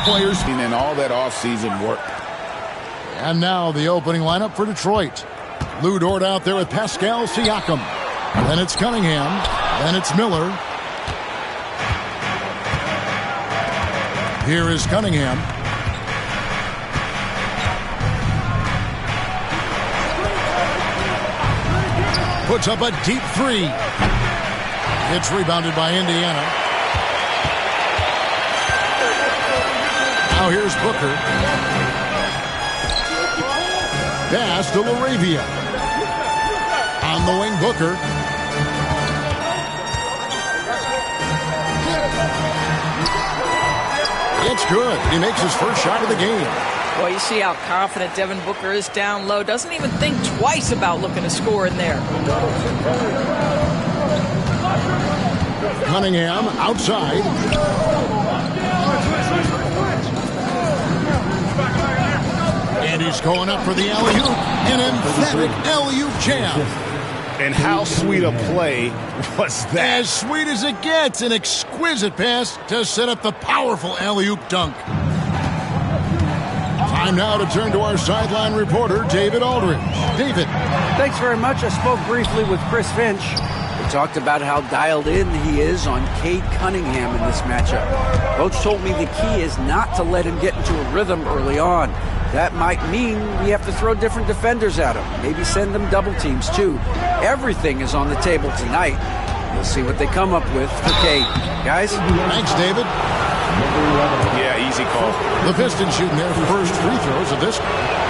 players. And all that offseason work. And now the opening lineup for Detroit. Lou Dort out there with Pascal Siakam. Then it's Cunningham. Then it's Miller. Here is Cunningham. Puts up a deep three. It's rebounded by Indiana. Now here's Booker. Pass to Laravia. On the wing, Booker. It's good. He makes his first shot of the game. Well, you see how confident Devin Booker is down low. Doesn't even think twice about looking to score in there. Cunningham outside. And he's going up for the alley-oop. An emphatic alley-oop jam. And how sweet a play was that? As sweet as it gets. An exquisite pass to set up the powerful alley-oop dunk. Time now to turn to our sideline reporter, David Aldridge. David. Thanks very much. I spoke briefly with Chris Finch. We talked about how dialed in he is on Cade Cunningham in this matchup. Coach told me the key is not to let him get into a rhythm early on. That might mean we have to throw different defenders at him. Maybe send them double teams, too. Everything is on the table tonight. We'll see what they come up with for Cade. Guys? Thanks, David. Yeah, easy call. The Pistons shooting their first free throws of this.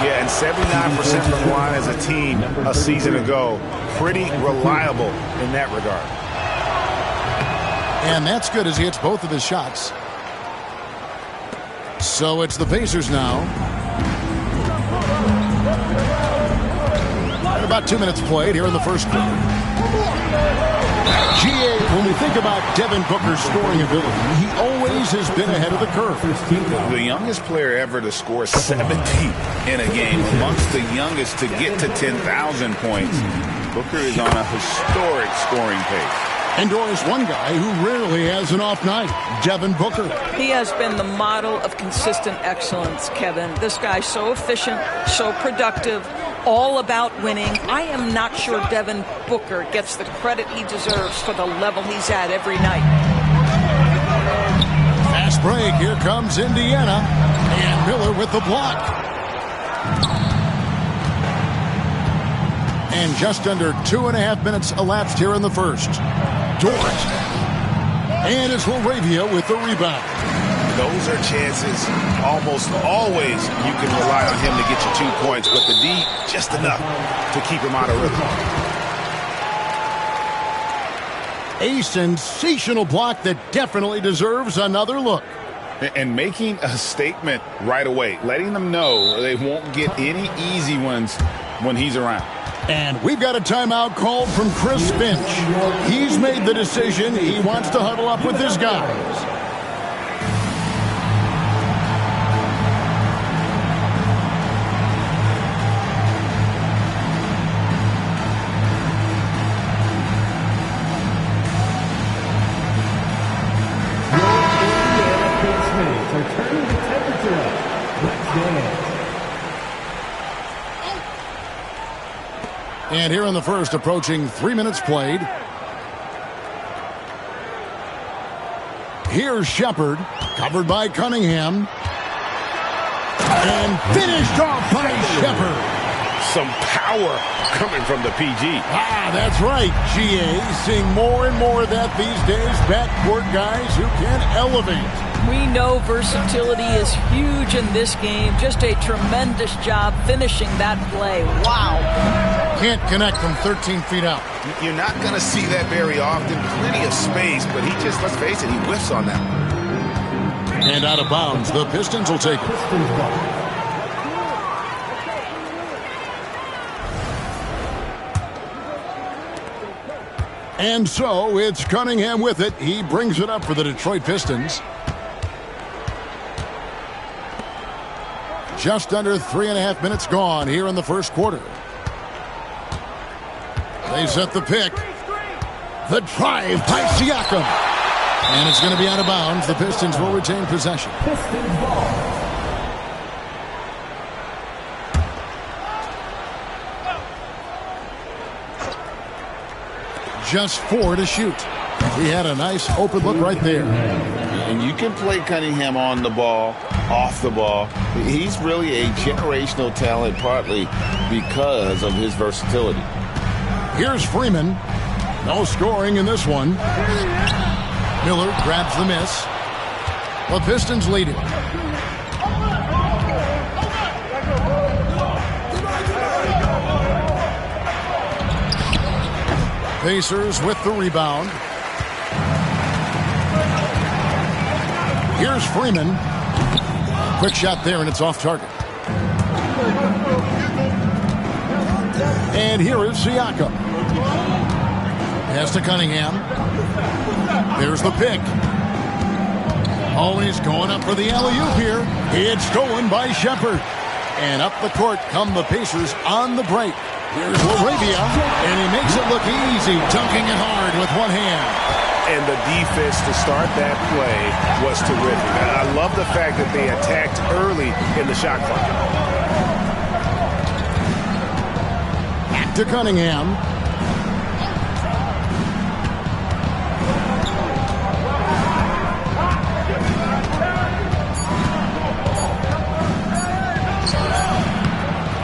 Yeah, and 79% from the line as a team a season ago. Pretty reliable in that regard. And that's good as he hits both of his shots. So it's the Pacers now. And about 2 minutes played here in the first quarter. GA, when we think about Devin Booker's scoring ability, he always has been ahead of the curve. The youngest player ever to score 70 in a game, amongst the youngest to get to 10,000 points. Booker is on a historic scoring pace. And Doris, one guy who rarely has an off night, Devin Booker. He has been the model of consistent excellence, Kevin. This guy's so efficient, so productive, all about winning. I am not sure Devin Booker gets the credit he deserves for the level he's at every night. Fast break. Here comes Indiana. And Miller with the block. And just under 2.5 minutes elapsed here in the first. Dort. And it's Laravia with the rebound. Those are chances almost always you can rely on him to get you 2 points, but the D just enough to keep him out of rhythm. A sensational block that definitely deserves another look. And making a statement right away, letting them know they won't get any easy ones when he's around. And we've got a timeout called from Chris Finch. He's made the decision. He wants to huddle up with his guys. And here in the first, approaching 3 minutes played. Here's Shepard, covered by Cunningham. And finished off by Shepard. Some power coming from the PG. Ah, that's right, GA. Seeing more and more of that these days. Backcourt guys who can elevate. We know versatility is huge in this game. Just a tremendous job finishing that play. Wow. Can't connect from 13 feet out. You're not going to see that very often. Plenty of space, but he just, let's face it, he whiffs on that. And out of bounds, the Pistons will take it. And so it's Cunningham with it. He brings it up for the Detroit Pistons. Just under 3.5 minutes gone here in the first quarter. They set the pick. The drive by Siakam. And it's going to be out of bounds. The Pistons will retain possession. Just 4 to shoot. He had a nice open look right there. And you can play Cunningham on the ball, off the ball. He's really a generational talent, partly because of his versatility. Here's Freeman. No scoring in this one. Miller grabs the miss. The Pistons lead it. Pacers with the rebound. Here's Freeman. Quick shot there, and it's off target. And here is Siakam. Pass to Cunningham. There's the pick. Always going up for the alley-oop here. It's stolen by Shepherd. And up the court come the Pacers on the break. Here's Laravia, and he makes it look easy, dunking it hard with one hand. And the defense to start that play was terrific. I love the fact that they attacked early in the shot clock. Back to Cunningham.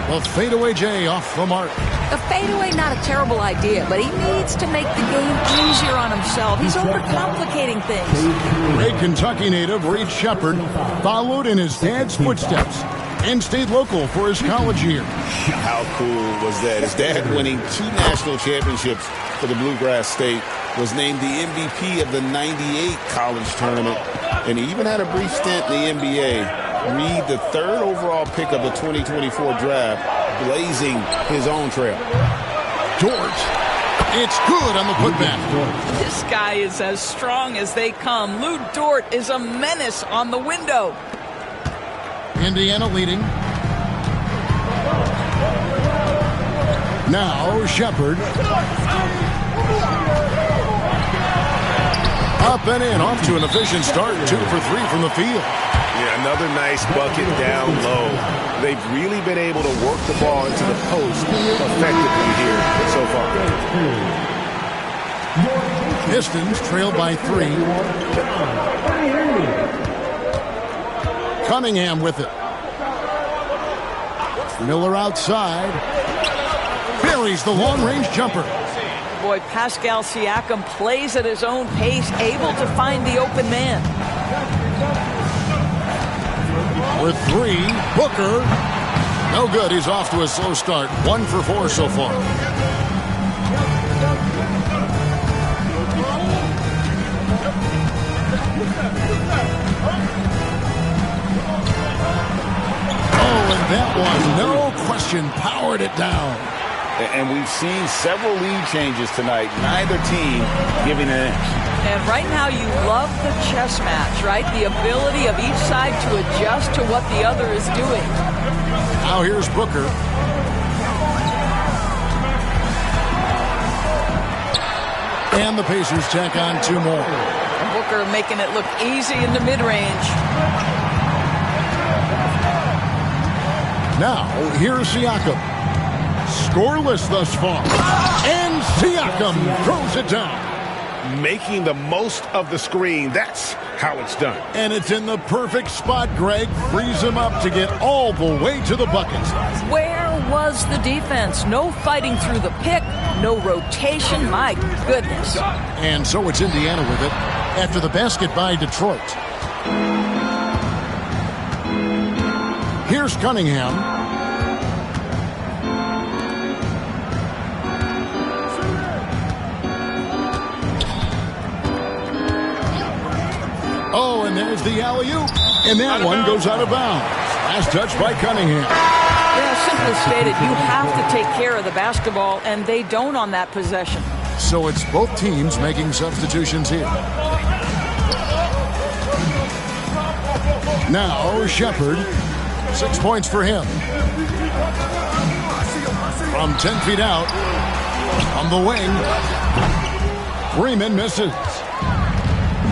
A fadeaway J off the mark. A fadeaway, not a terrible idea, but he needs to make the game easier on himself. He's overcomplicating things. Great Kentucky native Reed Shepherd followed in his dad's footsteps and stayed local for his college year. How cool was that? His dad winning 2 national championships for the Bluegrass State, was named the MVP of the '98 college tournament, and he even had a brief stint in the NBA. Reed, the 3rd overall pick of the 2024 draft, blazing his own trail. George. It's good on the putback. This guy is as strong as they come. Lou Dort is a menace on the window. Indiana leading. Now Shepherd. Up and in, off to an efficient start. 2 for 3 from the field. Yeah, another nice bucket down low. They've really been able to work the ball into the post effectively here so far. Pistons trail by 3. Cunningham with it. Miller outside. Buries the long-range jumper. Boy, Pascal Siakam plays at his own pace, able to find the open man. With 3, Booker. No good. He's off to a slow start. 1 for 4 so far. Oh, and that one, no question, powered it down. And we've seen several lead changes tonight. Neither team giving an inch. And right now you love the chess match, right? The ability of each side to adjust to what the other is doing. Now here's Booker. And the Pacers tack on 2 more. Booker making it look easy in the mid-range. Now here's Siakam. Scoreless thus far. And Siakam throws it down. Making the most of the screen. That's how it's done. And it's in the perfect spot, Greg. Frees him up to get all the way to the bucket. Where was the defense? No fighting through the pick. No rotation. My goodness. And so it's Indiana with it after the basket by Detroit. Here's Cunningham. Oh, and there's the alley-oop. And that one goes out of bounds. Last touch by Cunningham. Yeah, simply stated, you have to take care of the basketball, and they don't on that possession. So it's both teams making substitutions here. Now Shepherd. 6 points for him. From 10 feet out. On the wing. Freeman misses.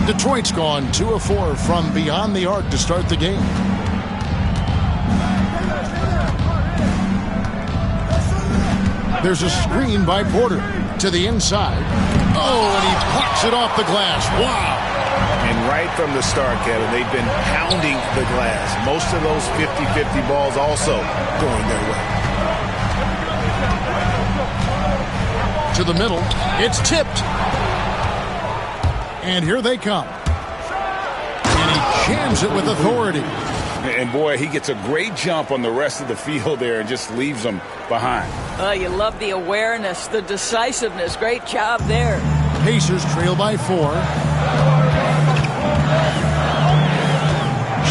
Detroit's gone 2 of 4 from beyond the arc to start the game. There's a screen by Porter to the inside. Oh, and he pops it off the glass. Wow. And right from the start, Kevin, they've been pounding the glass. Most of those 50-50 balls also going their way. To the middle. It's tipped. And here they come. And he jams it with authority. And boy, he gets a great jump on the rest of the field there and just leaves them behind. You love the awareness, the decisiveness. Great job there. Pacers trail by 4.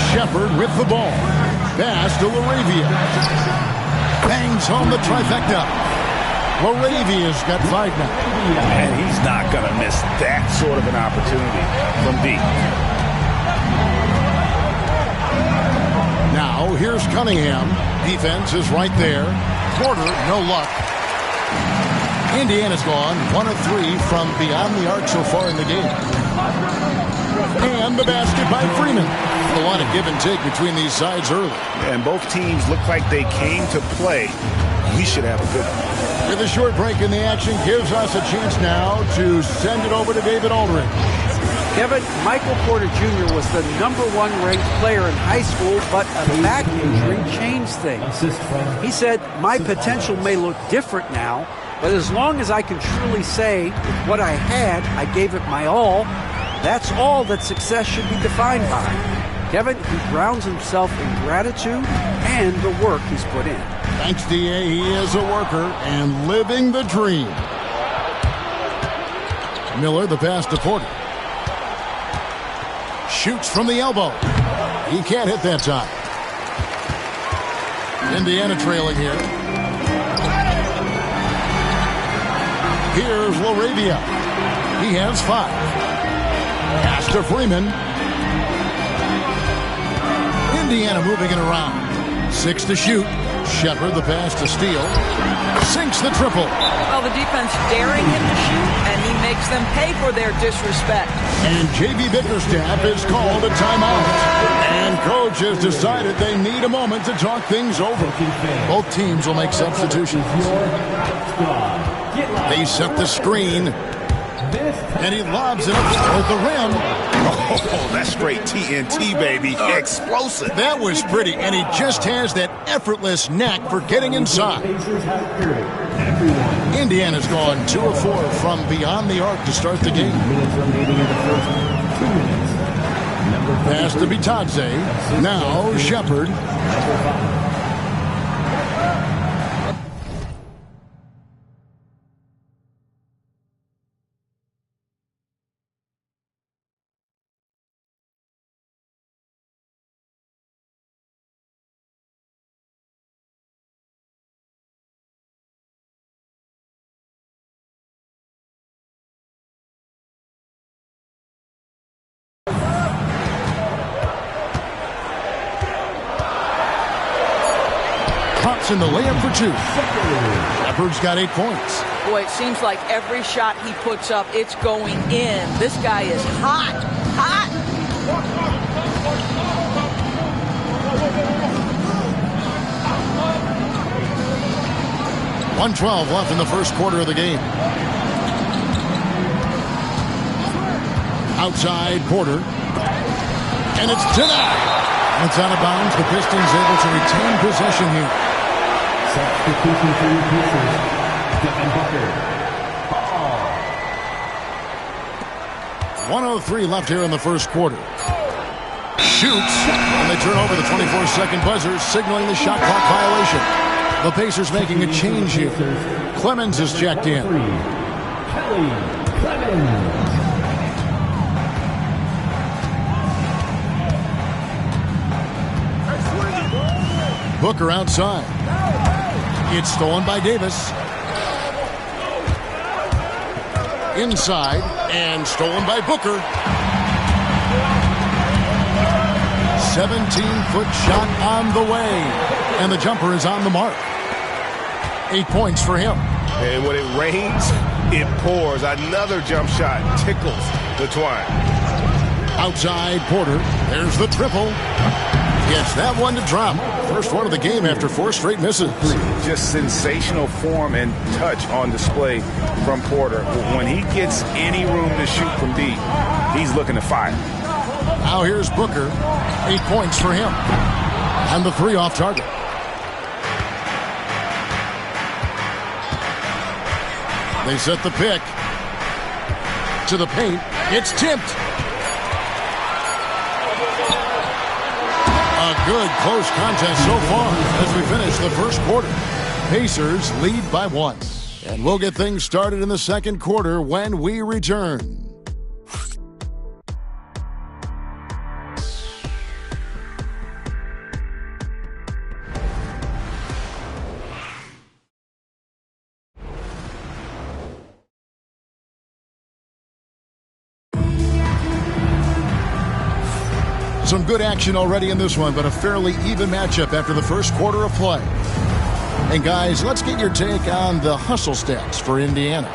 Shepard with the ball. Pass to Laravia. Bangs home the trifecta. Laravia's got 5 now. And he's not going to miss that sort of an opportunity from deep. Now, here's Cunningham. Defense is right there. Porter, no luck. Indiana's gone 1 of 3 from beyond the arc so far in the game. And the basket by Freeman. A lot of give and take between these sides early. And both teams look like they came to play. We should have a good one. With a short break in the action gives us a chance now to send it over to David Aldridge. Kevin, Michael Porter Jr. was the #1 ranked player in high school, but a back injury changed things. He said, "My potential may look different now, but as long as I can truly say with what I had, I gave it my all, that's all that success should be defined by." Kevin, he grounds himself in gratitude and the work he's put in. Thanks, D.A. He is a worker and living the dream. Miller, the pass to Porter. Shoots from the elbow. He can't hit that time. Indiana trailing here. Here's Laravia. He has 5. Pass to Freeman. Indiana moving it around. 6 to shoot. Shepard, the pass to Steele. Sinks the triple. Well, the defense daring him to shoot, and he makes them pay for their disrespect. And J.B. Bickerstaff has called a timeout. And coach has decided they need a moment to talk things over. Both teams will make substitutions. They set the screen. And he lobs it up toward the rim. Oh, that's straight TNT, baby. Explosive. That was pretty, and he just has that effortless knack for getting inside. Indiana's gone 2 of 4 from beyond the arc to start the game. Pass to Bitadze. Now Shepard. In the layup for 2. Shepard's got 8 points. Boy, it seems like every shot he puts up, it's going in. This guy is hot. Hot. 1:12 left in the first quarter of the game. Outside Porter. And it's denied. It's out of bounds. The Pistons able to retain possession here. Substitution for the Pacers, Devin Booker. 1:03 left here in the first quarter. Shoots, and they turn over the 24-second buzzer, signaling the shot clock violation. The Pacers making a change here. Clemens is checked in. Kelly Clemens. Booker outside. It's stolen by Davis. Inside and stolen by Booker. 17-foot shot on the way. And the jumper is on the mark. 8 points for him. And when it rains, it pours. Another jump shot tickles the twine. Outside Porter. There's the triple. Gets that one to drop. First one of the game after 4 straight misses. Just sensational form and touch on display from Porter. When he gets any room to shoot from deep, he's looking to fire. Now here's Booker. 8 points for him. And the 3 off target. They set the pick. To the paint. It's tipped. A good close contest so far as we finish the first quarter. Pacers lead by 1. And we'll get things started in the second quarter when we return. Some good action already in this one, but a fairly even matchup after the first quarter of play. And guys, let's get your take on the hustle stats for Indiana.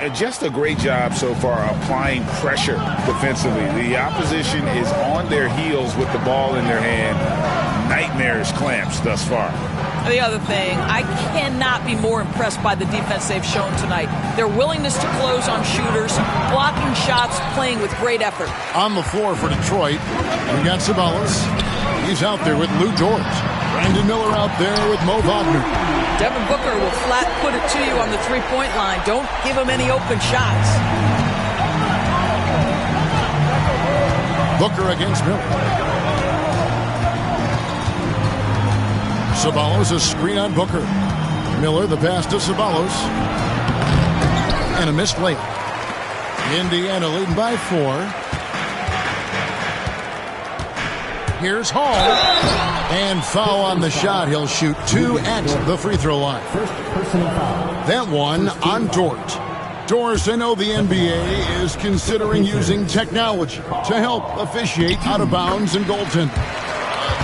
And just a great job so far applying pressure defensively. The opposition is on their heels with the ball in their hand. Nightmarish clamps thus far. The other thing, I cannot be more impressed by the defense they've shown tonight. Their willingness to close on shooters, blocking shots, playing with great effort. On the floor for Detroit, we got Ceballos. He's out there with Lou George. Brandon Miller out there with Mo Wagner. Devin Booker will flat put it to you on the three-point line. Don't give him any open shots. Booker against Miller. Ceballos, a screen on Booker. Miller, the pass to Ceballos. And a missed layup. Indiana leading by 4. Here's Hall. And foul on the shot. He'll shoot 2 at the free throw line. First personal foul. That one on Dort. Doris, I know the NBA is considering using technology to help officiate out of bounds and goaltending.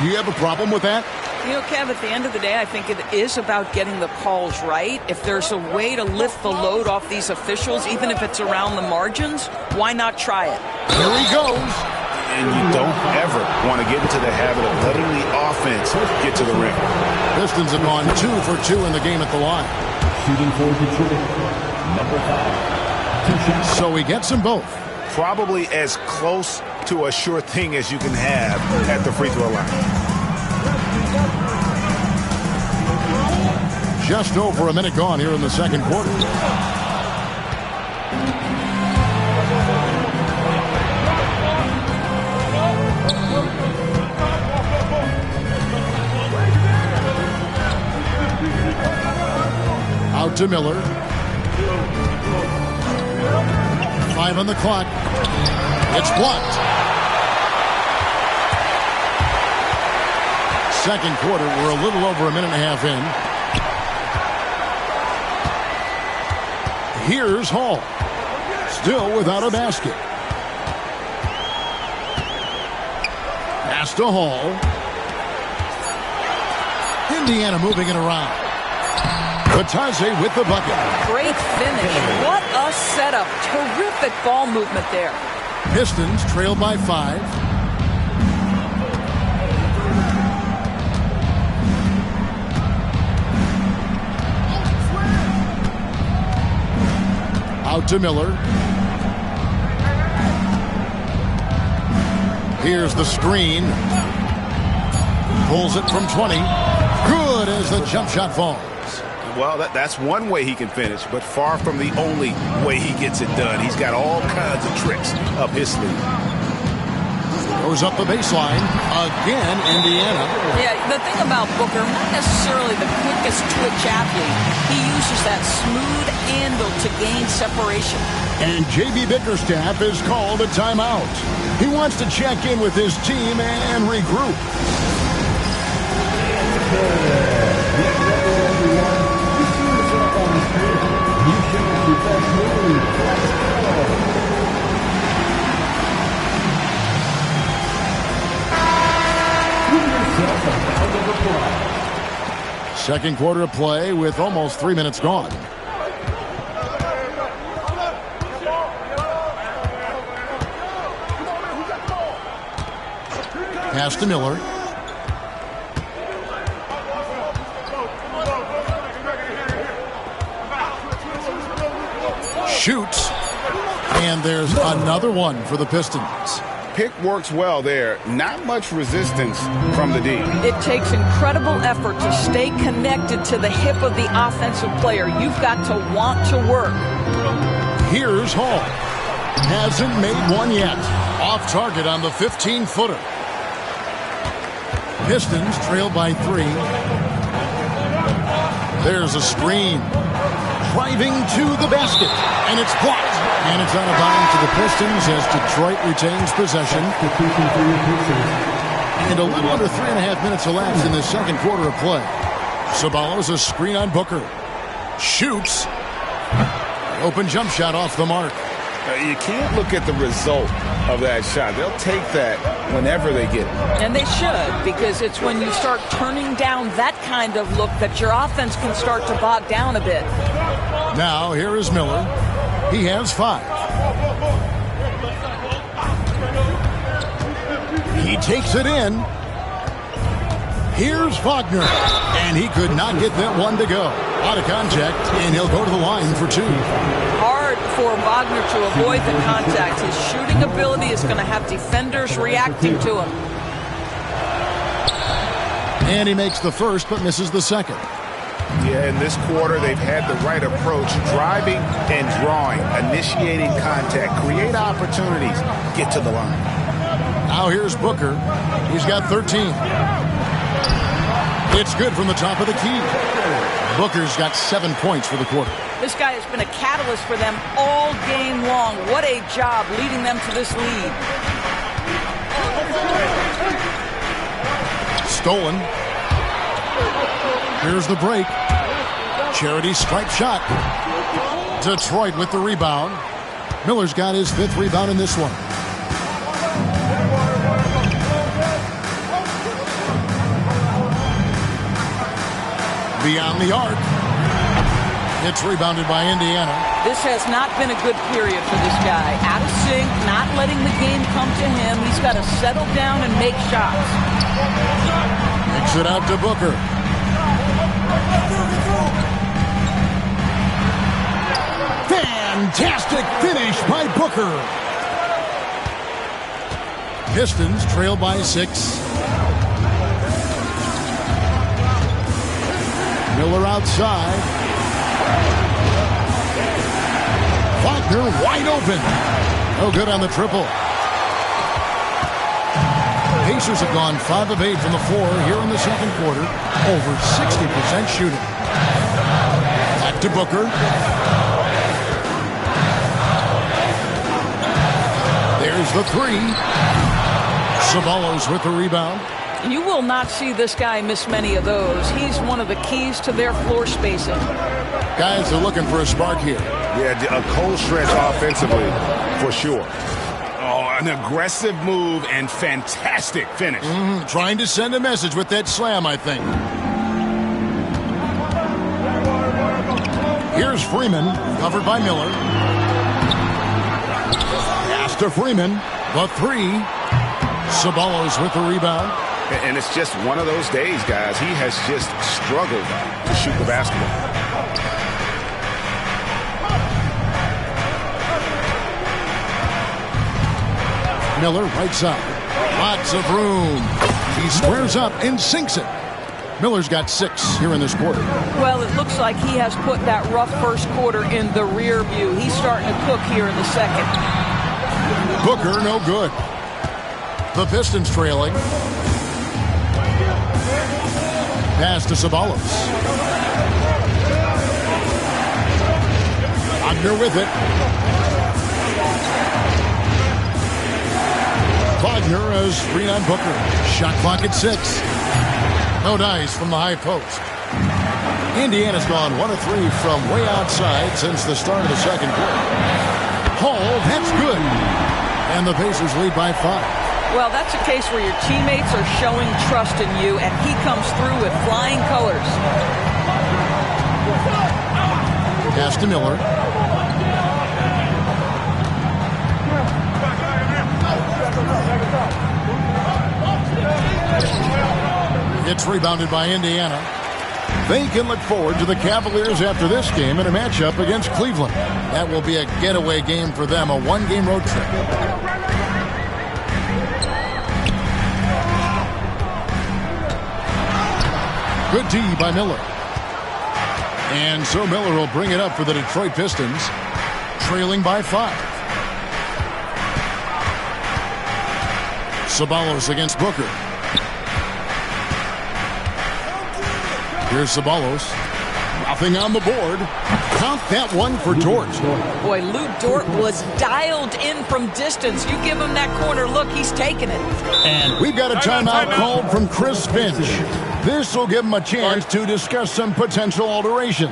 Do you have a problem with that? You know, Kev, at the end of the day, I think it is about getting the calls right. If there's a way to lift the load off these officials, even if it's around the margins, why not try it? Here he goes. And you don't ever want to get into the habit of letting the offense get to the rim. Pistons have gone 2 for 2 in the game at the line. Shooting for Detroit, number 5. 2 shots. So he gets them both. Probably as close to a sure thing as you can have at the free throw line. Just over a minute gone here in the second quarter. Out to Miller. 5 on the clock. It's blocked. Second quarter, we're a little over a minute and a half in. Here's Hall. Still without a basket. Pass to Hall. Indiana moving it around. Batase with the bucket. Great finish. What a setup. Terrific ball movement there. Pistons trail by 5. Out to Miller. Here's the screen. Pulls it from 20. Good as the jump shot falls. Well, that's one way he can finish, but far from the only way he gets it done. He's got all kinds of tricks up his sleeve. Goes up the baseline. Again, Indiana. Yeah, the thing about Booker, not necessarily the quickest twitch athlete. He uses that smooth handle to gain separation. And J.B. Bickerstaff is called a timeout. He wants to check in with his team and regroup. Second quarter of play with almost 3 minutes gone. Pass to Miller. Shoots. And there's another one for the Pistons. Pick works well there. Not much resistance from the D. It takes incredible effort to stay connected to the hip of the offensive player. You've got to want to work. Here's Hall. Hasn't made one yet. Off target on the 15-footer. Pistons trail by 3. There's a screen. Driving to the basket. And it's blocked. And it's out of bounds to the Pistons as Detroit retains possession. And a little under 3.5 minutes elapsed in the second quarter of play. Ceballos a screen on Booker. Shoots. Open jump shot off the mark. You can't look at the result of that shot. They'll take that whenever they get it. And they should, because it's when you start turning down that kind of look that your offense can start to bog down a bit. Now, here is Miller. He has 5. He takes it in. Here's Wagner. And he could not get that one to go. Out of contact, and he'll go to the line for 2. Hard for Wagner to avoid the contact. His shooting ability is going to have defenders reacting to him. And he makes the first, but misses the second. Yeah, in this quarter, they've had the right approach. Driving and drawing, initiating contact, create opportunities, get to the line. Now here's Booker. He's got 13. It's good from the top of the key. Booker's got 7 points for the quarter. This guy has been a catalyst for them all game long. What a job leading them to this lead. Stolen. Here's the break. Charity stripe shot. Detroit with the rebound. Miller's got his 5th rebound in this one. Beyond the arc. It's rebounded by Indiana. This has not been a good period for this guy. Out of sync, not letting the game come to him. He's got to settle down and make shots. Kicks it out to Booker. Fantastic finish by Booker. Pistons trail by 6. Miller outside. Wagner wide open. No good on the triple. Pacers have gone 5 of 8 from the floor here in the second quarter. Over 60% shooting. Back to Booker. There's the 3. Ceballos with the rebound. You will not see this guy miss many of those. He's one of the keys to their floor spacing. Guys are looking for a spark here. Yeah, a cold stretch offensively, for sure. Oh, an aggressive move and fantastic finish. Trying to send a message with that slam, I think. Here's Freeman, covered by Miller. Pass to Freeman, the 3. Ceballos with the rebound. And it's just one of those days, guys. He has just struggled to shoot the basketball. Miller right side. Lots of room. He squares up and sinks it. Miller's got 6 here in this quarter. Well, it looks like he has put that rough first quarter in the rear view. He's starting to cook here in the second. Booker, no good. The Pistons trailing. Pass to Ceballos. Wagner with it. Wagner has screen on Booker. Shot clock at 6. No dice from the high post. Indiana's gone 1 of 3 from way outside since the start of the second quarter. Hall, that's good. And the Pacers lead by 5. Well, that's a case where your teammates are showing trust in you, and he comes through with flying colors. Pass to Miller. It's rebounded by Indiana. They can look forward to the Cavaliers after this game in a matchup against Cleveland. That will be a getaway game for them, a one-game road trip. Good D by Miller. And so Miller will bring it up for the Detroit Pistons, trailing by 5. Ceballos against Booker. Here's Ceballos. Nothing on the board. Count that one for Dort. Boy, Lou Dort was dialed in from distance. You give him that corner look, he's taking it. And we've got a timeout called from Chris Finch. This will give him a chance to discuss some potential alterations.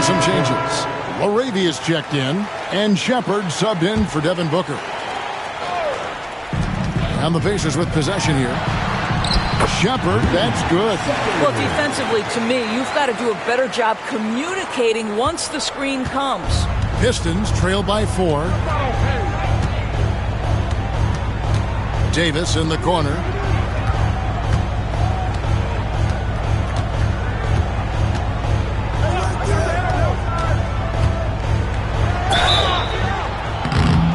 Some changes. Laravia's checked in, and Shepard subbed in for Devin Booker. And the Pacers with possession here. Shepard, that's good. Well, defensively, to me, you've got to do a better job communicating once the screen comes. Pistons trail by 4. Davis in the corner.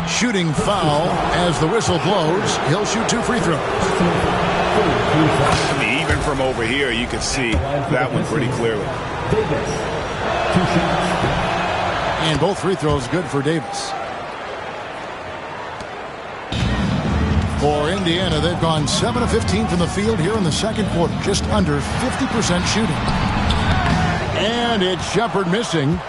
Shooting foul as the whistle blows. He'll shoot 2 free throws. I mean, even from over here, you can see that one pretty clearly. And both free throws good for Davis. For Indiana, they've gone 7 of 15 from the field here in the second quarter. Just under 50% shooting. And it's Shepard missing.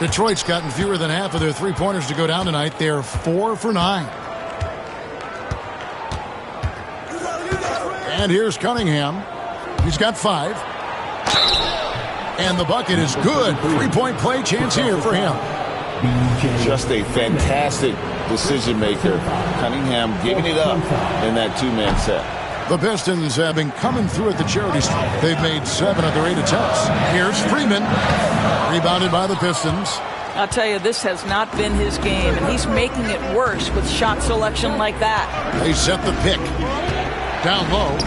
Detroit's gotten fewer than half of their three-pointers to go down tonight. They're 4 for 9. And here's Cunningham. He's got 5. And the bucket is good. 3-point play chance here for him. Just a fantastic decision maker. Cunningham giving it up in that two-man set. The Pistons have been coming through at the charity stripe. They've made 7 of their 8 attempts. Here's Freeman. Rebounded by the Pistons. I'll tell you, this has not been his game, and he's making it worse with shot selection like that. They set the pick. Down low.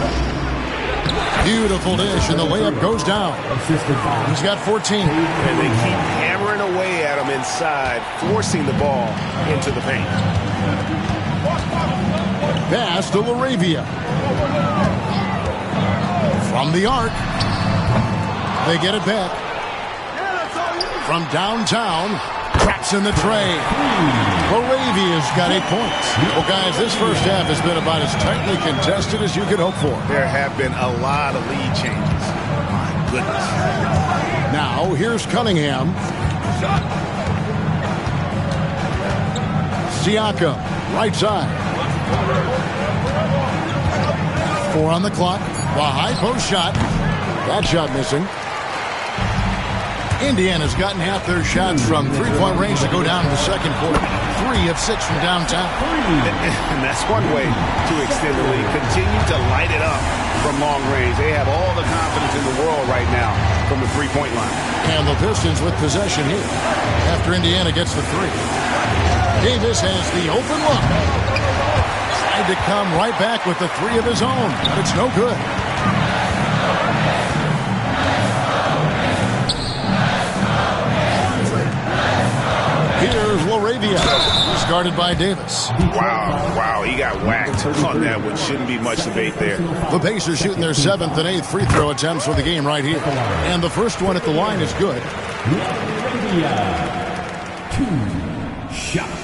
Beautiful dish, and the layup goes down. He's got 14. And they keep hammering away at him inside, forcing the ball into the paint. Pass to Laravia. From the arc. They get it back. From downtown. Traps in the tray. Laravia's got 8 points. Well, guys, this first half has been about as tightly contested as you could hope for. There have been a lot of lead changes. My goodness. Now, here's Cunningham. Siakam, right side. 4 on the clock. The high post shot. That shot missing. Indiana's gotten half their shots from three-point range to go down in the second quarter. 3 of 6 from downtown. And that's one way to extend the lead. Continue to light it up from long range. They have all the confidence in the world right now from the three-point line. And the Pistons with possession here after Indiana gets the 3. Davis has the open look. Tried to come right back with the 3 of his own, but it's no good. Here's Laravia. He's guarded by Davis. Wow, he got whacked on that one. Shouldn't be much debate there. The Pacers shooting their 7th and 8th free throw attempts for the game right here. And the first one at the line is good. 2 shots.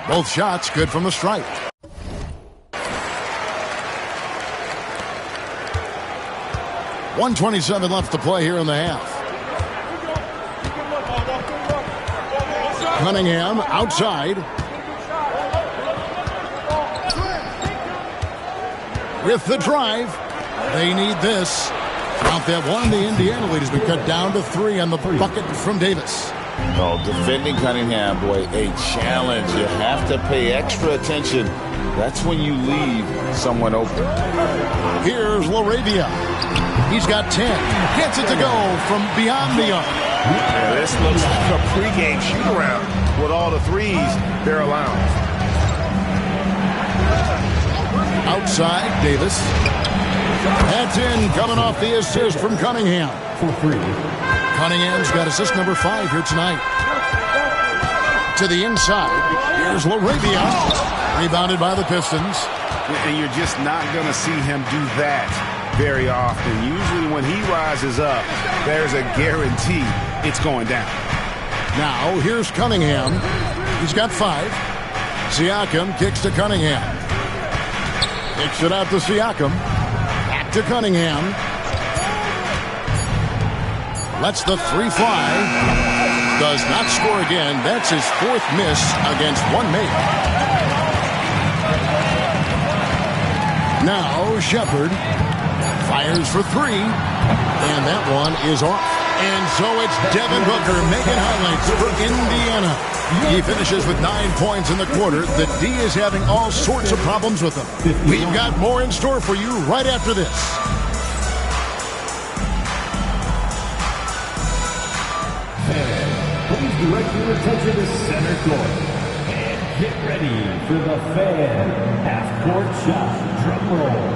Both shots good from the stripe. .127 left to play here in the half. Cunningham outside. With the drive. They need this. Count that one. The Indiana lead has been cut down to 3 on the bucket from Davis. Oh, defending Cunningham, boy, a challenge. You have to pay extra attention. That's when you leave someone open. Here's LaRavia. He's got 10. Gets it to go from beyond the arc. Yeah, this looks like a pregame shoot-around with all the threes they're allowing. Outside, Davis. That's in, coming off the assist from Cunningham. For free. Cunningham's got assist number 5 here tonight. To the inside. Here's LaRavia. Rebounded by the Pistons. And you're just not going to see him do that very often. Usually when he rises up, there's a guarantee it's going down. Now, here's Cunningham. He's got 5. Siakam kicks to Cunningham. Kicks it out to Siakam. Back to Cunningham. Lets the 3 fly. Does not score again. That's his 4th miss against 1 make. Now, Shepard fires for 3. And that one is off. And so it's Devin Booker making highlights for Indiana. He finishes with 9 points in the quarter. The D is having all sorts of problems with him. We've got more in store for you right after this. Please direct your attention to center court. And get ready for the fan half-court shot. Drum roll.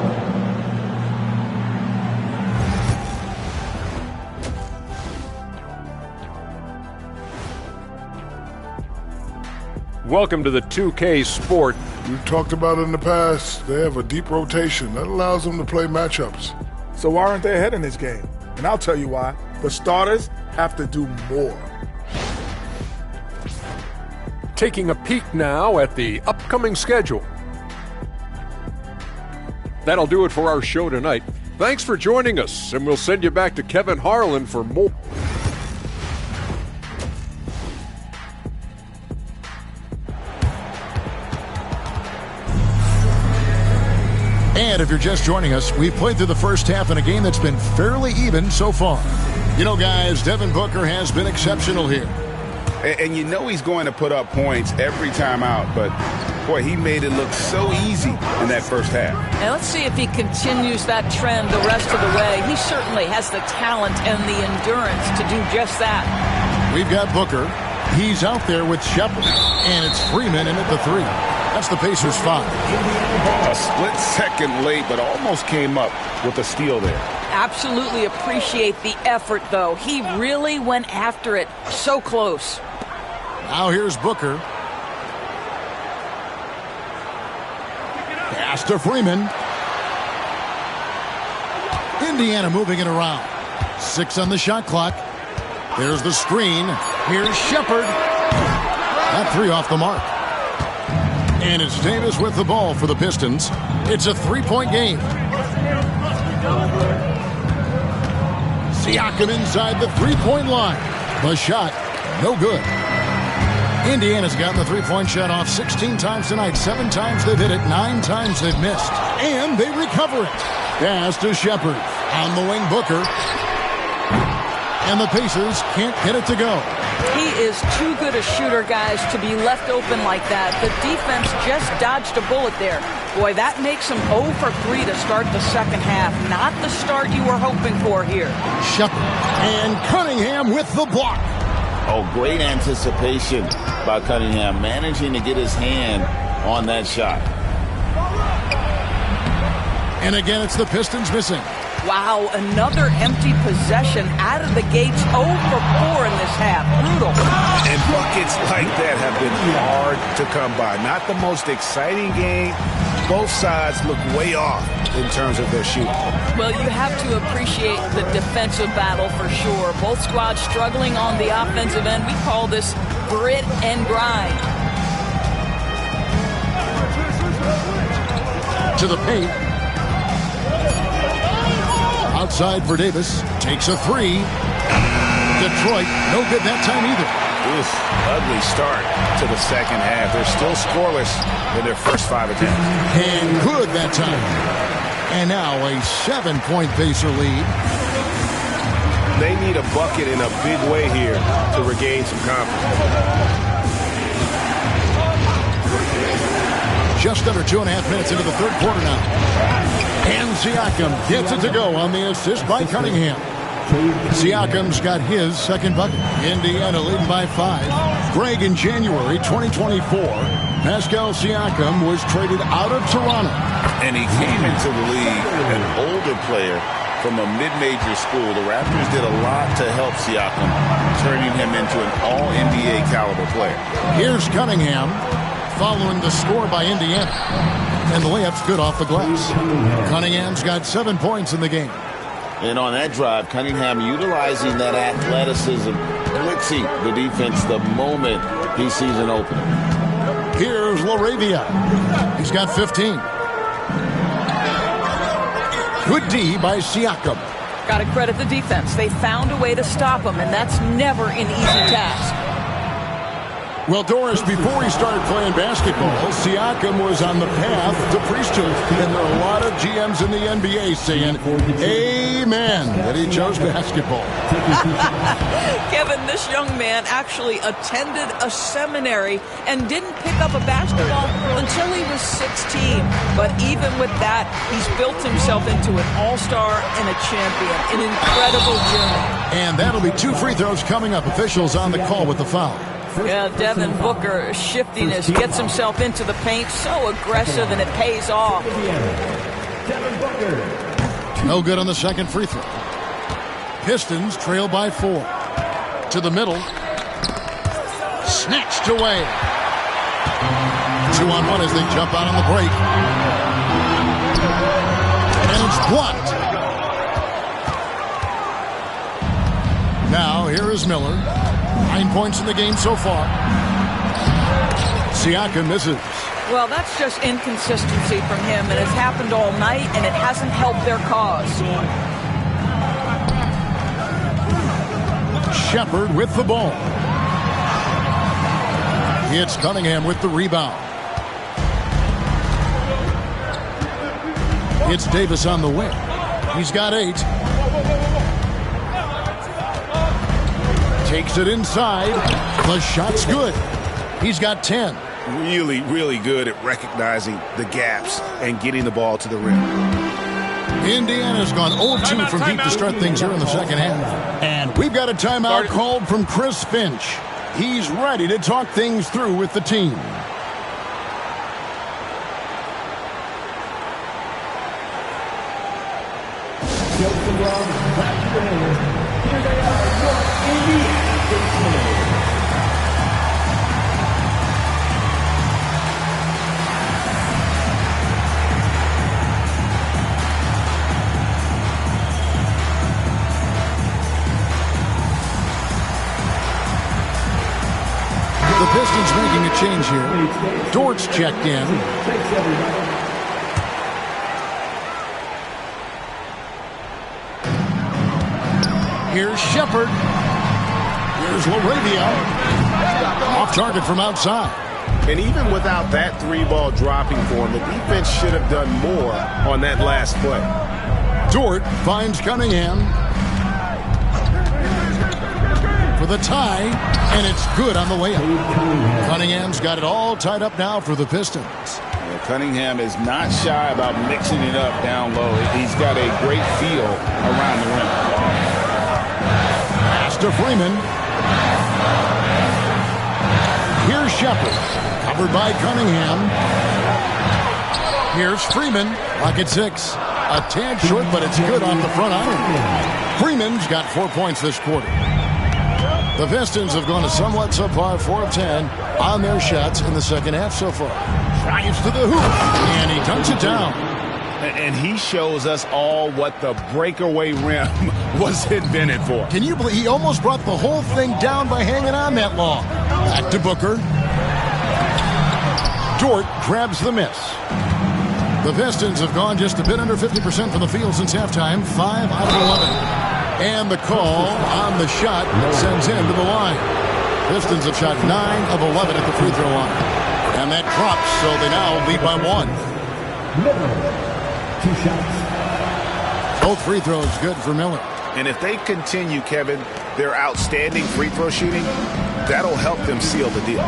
Welcome to the 2K Sport. We've talked about it in the past. They have a deep rotation that allows them to play matchups. So why aren't they ahead in this game? And I'll tell you why. The starters have to do more. Taking a peek now at the upcoming schedule. That'll do it for our show tonight. Thanks for joining us, and we'll send you back to Kevin Harlan for more. And if you're just joining us, we've played through the first half in a game that's been fairly even so far. You know, guys, Devin Booker has been exceptional here. And you know he's going to put up points every time out, but boy, he made it look so easy in that first half. And let's see if he continues that trend the rest of the way. He certainly has the talent and the endurance to do just that. We've got Booker. He's out there with Shepard, and it's Freeman in at the 3. That's the Pacers' 5. A split second late, but almost came up with a steal there. Absolutely appreciate the effort, though. He really went after it. So close. Now here's Booker. Pass to Freeman. Indiana moving it around. 6 on the shot clock. There's the screen. Here's Shepard. That 3 off the mark. And it's Davis with the ball for the Pistons. It's a 3-point game. Siakam inside the 3-point line. The shot, no good. Indiana's gotten the 3-point shot off 16 times tonight. 7 times they've hit it, 9 times they've missed. And they recover it. Pass to Shepard. On the wing, Booker. And the Pacers can't get it to go. He is too good a shooter, guys, to be left open like that. The defense just dodged a bullet there. Boy, that makes him 0 for 3 to start the second half. Not the start you were hoping for here. Shepard and Cunningham with the block. Oh, great anticipation by Cunningham, managing to get his hand on that shot. And again, it's the Pistons missing. Wow, another empty possession out of the gates. 0 for 4 in this half. Brutal. And buckets like that have been hard to come by. Not the most exciting game. Both sides look way off in terms of their shooting. Well, you have to appreciate the defensive battle for sure. Both squads struggling on the offensive end. We call this grit and grind. To the paint. Outside for Davis. Takes a three. Detroit, no good that time either. Oof, ugly start to the second half. They're still scoreless in their first 5 attempts. And good that time. And now a 7-point Pacer lead. They need a bucket in a big way here to regain some confidence. Just under 2.5 minutes into the third quarter now. And Siakam gets it to go on the assist by Cunningham. Siakam's got his second bucket. Indiana leading by 5. Greg, in January 2024, Pascal Siakam was traded out of Toronto. And he came into the league an older player from a mid-major school. The Raptors did a lot to help Siakam, turning him into an all-NBA caliber player. Here's Cunningham following the score by Indiana. And the layup's good off the glass. Cunningham's got 7 points in the game. And on that drive, Cunningham utilizing that athleticism, blitzing the defense the moment he sees an opening. Here's LaRavia. He's got 15. Good D by Siakam. Got to credit the defense. They found a way to stop him, and that's never an easy task. Well, Doris, before he started playing basketball, Siakam was on the path to priesthood. And there are a lot of GMs in the NBA saying, amen, that he chose basketball. Kevin, this young man actually attended a seminary and didn't pick up a basketball until he was 16. But even with that, he's built himself into an all-star and a champion. An incredible journey. And that'll be 2 free throws coming up. Officials on the call with the foul. Yeah, Devin Booker, shiftiness, gets himself into the paint, so aggressive, and it pays off. No good on the second free throw. Pistons trail by 4. To the middle. Snatched away. 2-on-1 as they jump out on the break. And it's blocked. Now, here is Miller. 9 points in the game so far. Siakam misses. Well, that's just inconsistency from him, and it's happened all night, and it hasn't helped their cause. Shepard with the ball. It's Cunningham with the rebound. It's Davis on the wing. He's got 8. Takes it inside. The shot's good. He's got 10. Really, really good at recognizing the gaps and getting the ball to the rim. Indiana's gone 0-2 from deep to start things here in the second half. And we've got a timeout called from Chris Finch. He's ready to talk things through with the team. The Pistons making a change here. Dort's checked in. Here's Shepard. Here's LaRavia. Off target from outside. And even without that 3-ball dropping for him, the defense should have done more on that last play. Dort finds Cunningham for the tie, and it's good on the way up. Cunningham's got it all tied up now for the Pistons. Yeah, Cunningham is not shy about mixing it up down low. He's got a great feel around the rim. Pass to Freeman. Here's Shepard, covered by Cunningham. Here's Freeman, pocket 6. A tad short, but it's good off the front iron. Freeman's got 4 points this quarter. The Pistons have gone a somewhat subpar 4 of 10 on their shots in the second half so far. Drives to the hoop, and he dunks it down. And he shows us all what the breakaway rim was invented for. Can you believe he almost brought the whole thing down by hanging on that long? Back to Booker. Dort grabs the miss. The Pistons have gone just a bit under 50% from the field since halftime, 5 out of 11. And the call on the shot sends him to the line. Pistons have shot 9 of 11 at the free throw line. And that drops, so they now lead by 1. Miller, 2 shots. Both free throws good for Miller. And if they continue, Kevin, their outstanding free throw shooting, that'll help them seal the deal.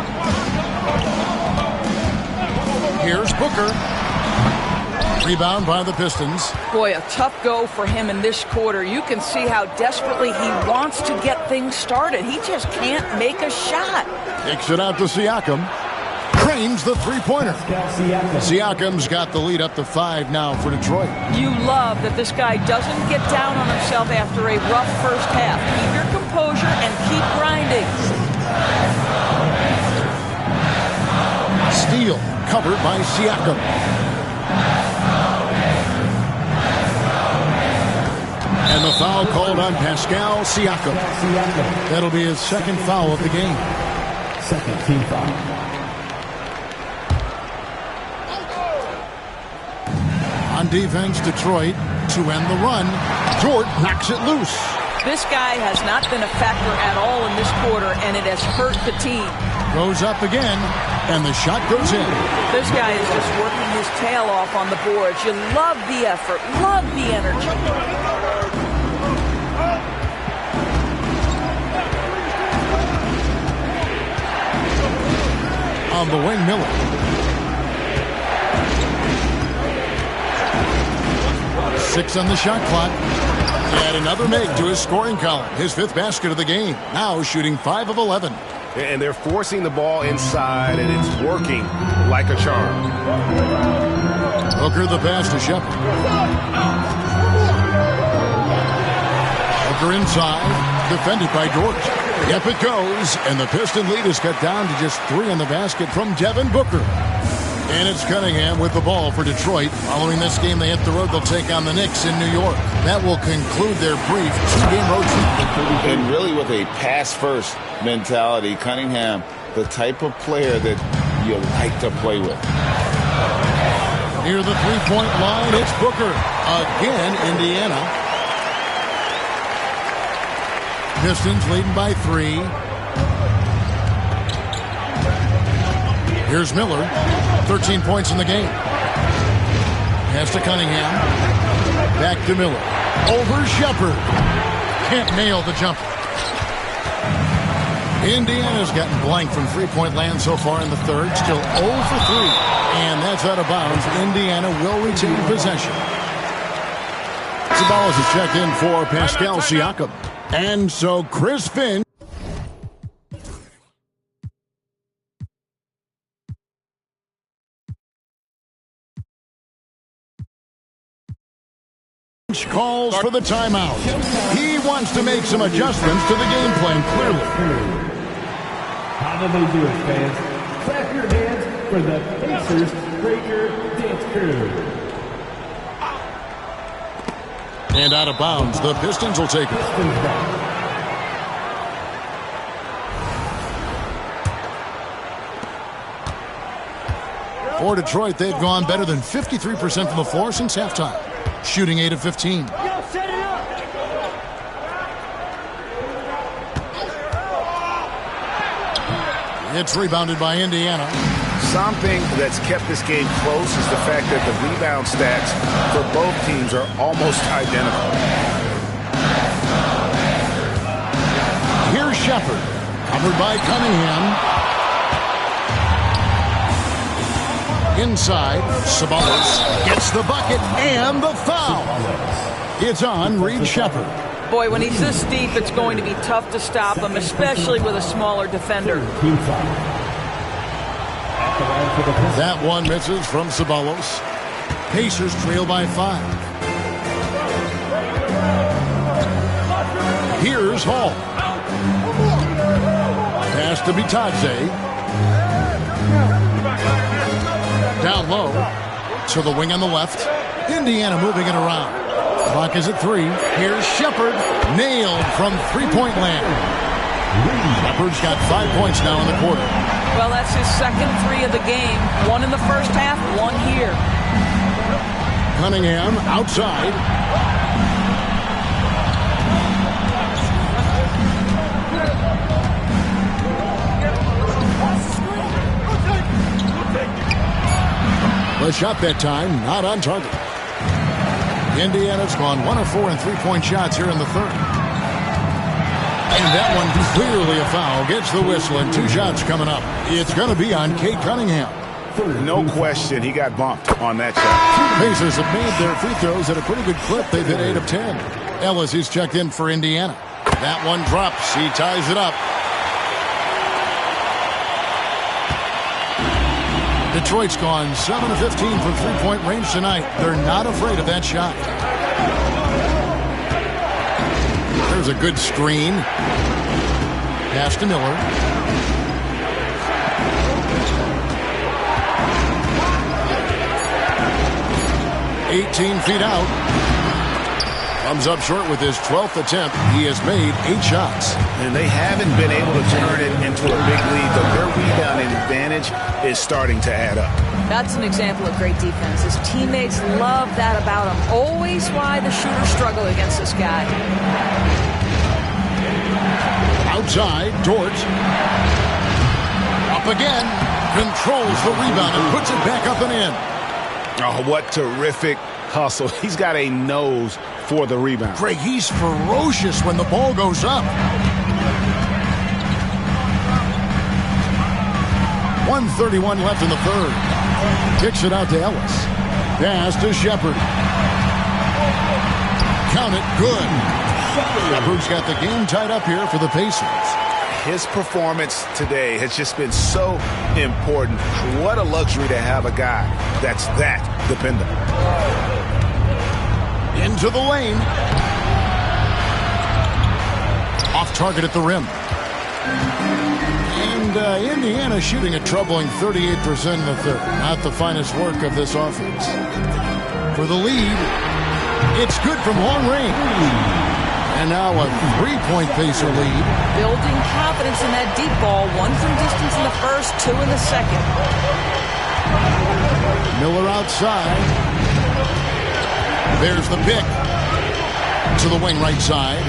Here's Booker. Rebound by the Pistons. Boy, a tough go for him in this quarter. You can see how desperately he wants to get things started. He just can't make a shot. Kicks it out to Siakam. Cranes the three-pointer. Siakam's got the lead up to 5 now for Detroit. You love that this guy doesn't get down on himself after a rough first half. Keep your composure and keep grinding. Steal covered by Siakam. And the foul called on Pascal Siakam. That'll be his second foul of the game. Second team foul. On defense, Detroit to end the run. Dort knocks it loose. This guy has not been a factor at all in this quarter, and it has hurt the team. Goes up again, and the shot goes in. This guy is just working his tail off on the boards. You love the effort, love the energy. On the wing, Miller. Six on the shot clock. Add another make to his scoring column. His 5th basket of the game. Now shooting 5 of 11. And they're forcing the ball inside, and it's working like a charm. Booker the pass to Shepard. Booker inside. Defended by Dort. Up it goes, and the Piston lead is cut down to just 3 on the basket from Devin Booker. And it's Cunningham with the ball for Detroit. Following this game, they hit the road. They'll take on the Knicks in New York. That will conclude their brief 2-game road trip. And really with a pass-first mentality, Cunningham, the type of player that you like to play with. Near the three-point line, it's Booker. Again, Indiana. Pistons leading by 3. Here's Miller. 13 points in the game. Pass to Cunningham. Back to Miller. Over Shepard. Can't nail the jumper. Indiana's gotten blank from three-point land so far in the third. Still 0 for 3. And that's out of bounds. Indiana will retain possession. Sabalas is checked in for Pascal Siakam. And so Chris Finch calls for the timeout. He wants to make some adjustments to the game plan, clearly. How do they do it, fans? Clap your hands for the Pacers Breaker Dance Crew. And out of bounds, the Pistons will take it. For Detroit, they've gone better than 53% from the floor since halftime, shooting 8 of 15. It's rebounded by Indiana. Something that's kept this game close is the fact that the rebound stats for both teams are almost identical. Here's Shepard, covered by Cunningham. Inside, Sabalas gets the bucket and the foul. It's on Reed Shepard. Boy, when he's this deep, it's going to be tough to stop him, especially with a smaller defender. That one misses from Sabalas. Pacers trail by 5. Here's Hall. Pass to Bitadze. Down low to the wing on the left. Indiana moving it around. Clock is at 3. Here's Shepard. Nailed from three-point land. Shepard's got 5 points now in the quarter. Well, that's his second 3 of the game. 1 in the first half, 1 here. Cunningham outside. The shot that time, not on target. Indiana's gone 1 of 4 in three-point shots here in the third. And that one clearly a foul. Gets the whistle and 2 shots coming up. It's going to be on Cade Cunningham. No question, he got bumped on that shot. Pacers have made their free throws at a pretty good clip. They've hit 8 of 10. Ellis is checked in for Indiana. That one drops. He ties it up. Detroit's gone 7 of 15 from three-point range tonight. They're not afraid of that shot. There's a good screen. Pass to Miller. "18 feet out. Comes up short with his 12th attempt. He has made 8 shots. And they haven't been able to turn it into a big lead, but their rebounding advantage is starting to add up. That's an example of great defense. His teammates love that about him. Always why the shooters struggle against this guy. Outside, Dort. Up again. Controls the rebound and puts it back up and in. Oh, what terrific hustle. He's got a nose for the rebound. Greg, he's ferocious when the ball goes up. 1:31 left in the third. Kicks it out to Ellis. Pass to Shepard. Count it, good. Shepard's got the game tied up here for the Pacers. His performance today has just been so important. What a luxury to have a guy that's that dependable. Into the lane. Off target at the rim. And Indiana shooting a troubling 38% in the third. Not the finest work of this offense. For the lead, it's good from long range. And now a 3-point Pacer lead. Building confidence in that deep ball. 1 from distance in the first, 2 in the second. Miller outside. There's the pick. To the wing right side.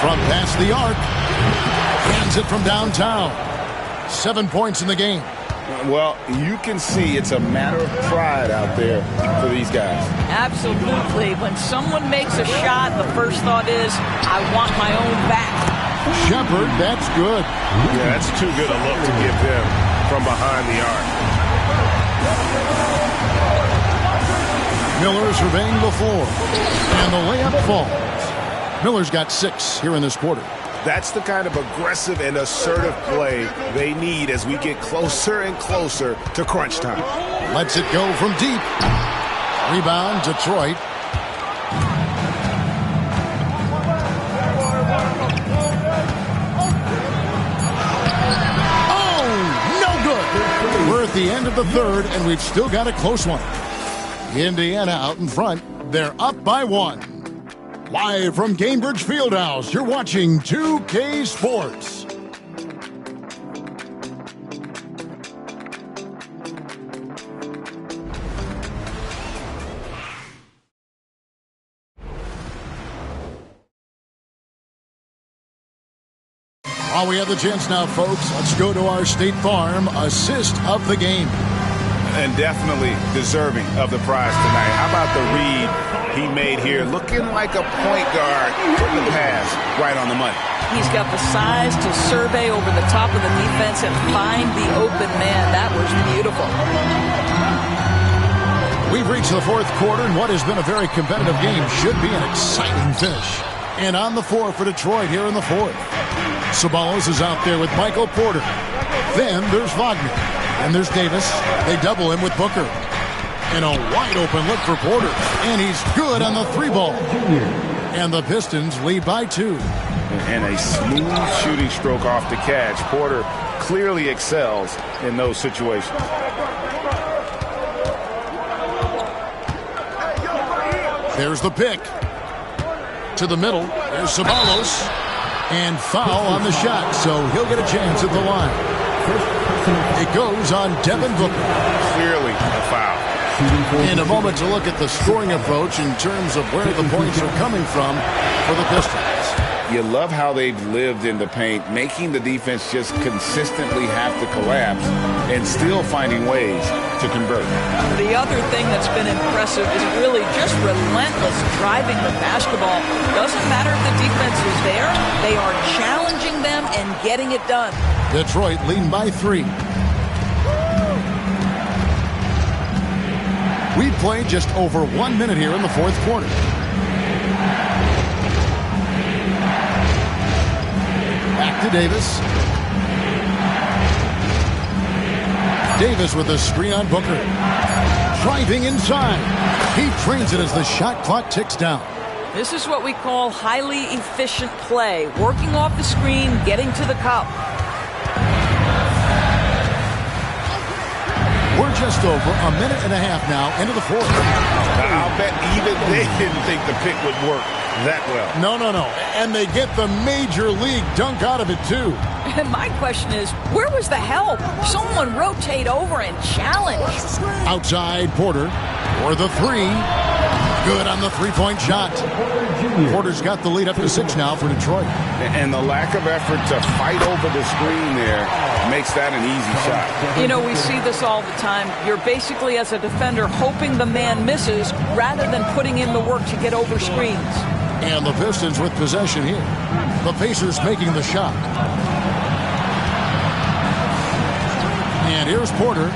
From past the arc. Hands it from downtown. 7 points in the game. Well, you can see it's a matter of pride out there for these guys. Absolutely. When someone makes a shot, the first thought is, I want my own back. Shepard, that's good. Yeah, that's too good a look to give them from behind the arc. Miller surveying the floor. And the layup falls. Miller's got 6 here in this quarter. That's the kind of aggressive and assertive play they need as we get closer and closer to crunch time. Lets it go from deep. Rebound, Detroit. Oh, no good. We're at the end of the third, and we've still got a close one. Indiana out in front. They're up by 1. Live from Cambridge Fieldhouse, you're watching 2K Sports. While we have the chance now, folks, let's go to our State Farm assist of the game. And definitely deserving of the prize tonight. How about the read he made here? Looking like a point guard, putting the pass right on the money. He's got the size to survey over the top of the defense and find the open man. That was beautiful. We've reached the fourth quarter, and what has been a very competitive game should be an exciting finish. And on the floor for Detroit here in the fourth. Ceballos is out there with Michael Porter. Then there's Wagner. And there's Davis. They double him with Booker. And a wide open look for Porter. And he's good on the 3-ball. And the Pistons lead by 2. And a smooth shooting stroke off the catch. Porter clearly excels in those situations. There's the pick. To the middle. There's Ceballos. And foul on the shot. So he'll get a chance at the line. It goes on Devin Booker. Clearly a foul. In a moment to look at the scoring approach in terms of where the points are coming from for the Pistons. You love how they've lived in the paint, making the defense just consistently have to collapse and still finding ways to convert. The other thing that's been impressive is really just relentless driving the basketball. Doesn't matter if the defense is there, they are challenging them and getting it done. Detroit leading by 3. We've played just over 1 minute here in the fourth quarter. Back to Davis. Davis with a screen on Booker. Driving inside. He trains it as the shot clock ticks down. This is what we call highly efficient play. Working off the screen, getting to the cup. We're just over a minute and a half now into the fourth. I'll bet even they didn't think the pick would work that well. No. And they get the major league dunk out of it, too. And my question is, where was the help? Someone rotate over and challenge. Outside Porter for the 3. Good on the three-point shot. Porter's got the lead up to 6 now for Detroit. And the lack of effort to fight over the screen there makes that an easy shot. You know, we see this all the time. You're basically, as a defender, hoping the man misses rather than putting in the work to get over screens. And the Pistons with possession here. The Pacers making the shot. And here's Porter.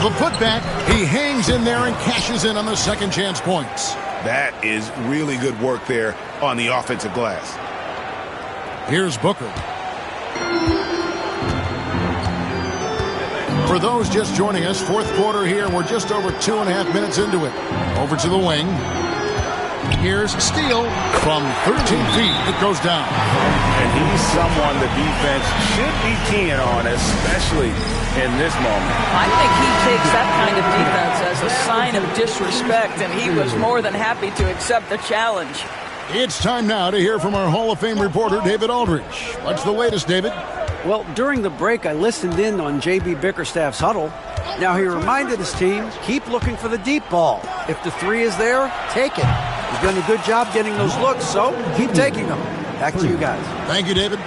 The putback, he hangs in there and cashes in on the second chance points. That is really good work there on the offensive glass. Here's Booker. For those just joining us, fourth quarter here. We're just over 2.5 minutes into it. Over to the wing. Here's Steele from 13 feet. It goes down. And he's someone the defense should be keying on, especially in this moment. I think he takes that kind of defense as a sign of disrespect, and he was more than happy to accept the challenge. It's time now to hear from our Hall of Fame reporter, David Aldridge. What's the latest, David? Well, during the break, I listened in on J.B. Bickerstaff's huddle. Now, he reminded his team, keep looking for the deep ball. If the 3 is there, take it. He's done a good job getting those looks, so keep taking them. Back to you guys. Thank you, David.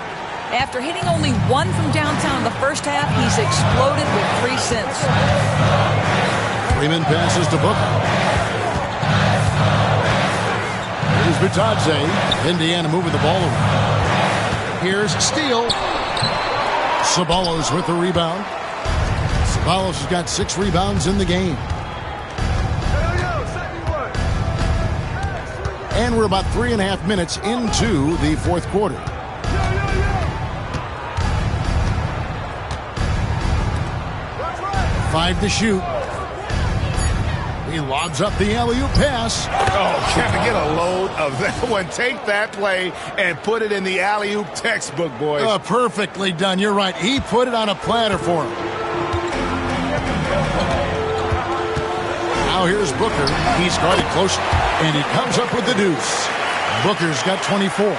After hitting only 1 from downtown in the first half, he's exploded with 3 since. Freeman passes to Booker. Here's Bitadze. Indiana moving the ball around. Here's Steele. Ceballos with the rebound. Ceballos has got 6 rebounds in the game. And we're about 3.5 minutes into the fourth quarter. Five to shoot. He lobs up the alley-oop pass. Oh, can I get a load of that one? Take that play and put it in the alley-oop textbook, boys. Perfectly done. You're right. He put it on a platter for him. Now here's Booker. He's guarded closely, and he comes up with the deuce. Booker's got 24.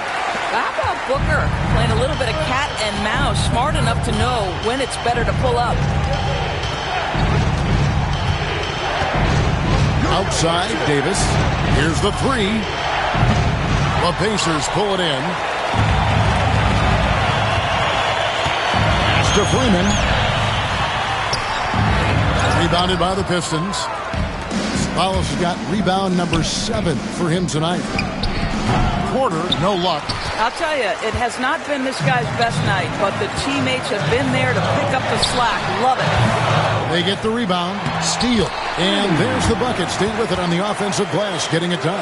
How about Booker playing a little bit of cat and mouse, smart enough to know when it's better to pull up. Outside, Davis. Here's the 3. The Pacers pull it in. Pass to Freeman. Rebounded by the Pistons. Ceballos has got rebound number 7 for him tonight. Porter, no luck. I'll tell you, it has not been this guy's best night, but the teammates have been there to pick up the slack. Love it. They get the rebound. Steal. And there's the bucket. Stay with it on the offensive glass, getting it done.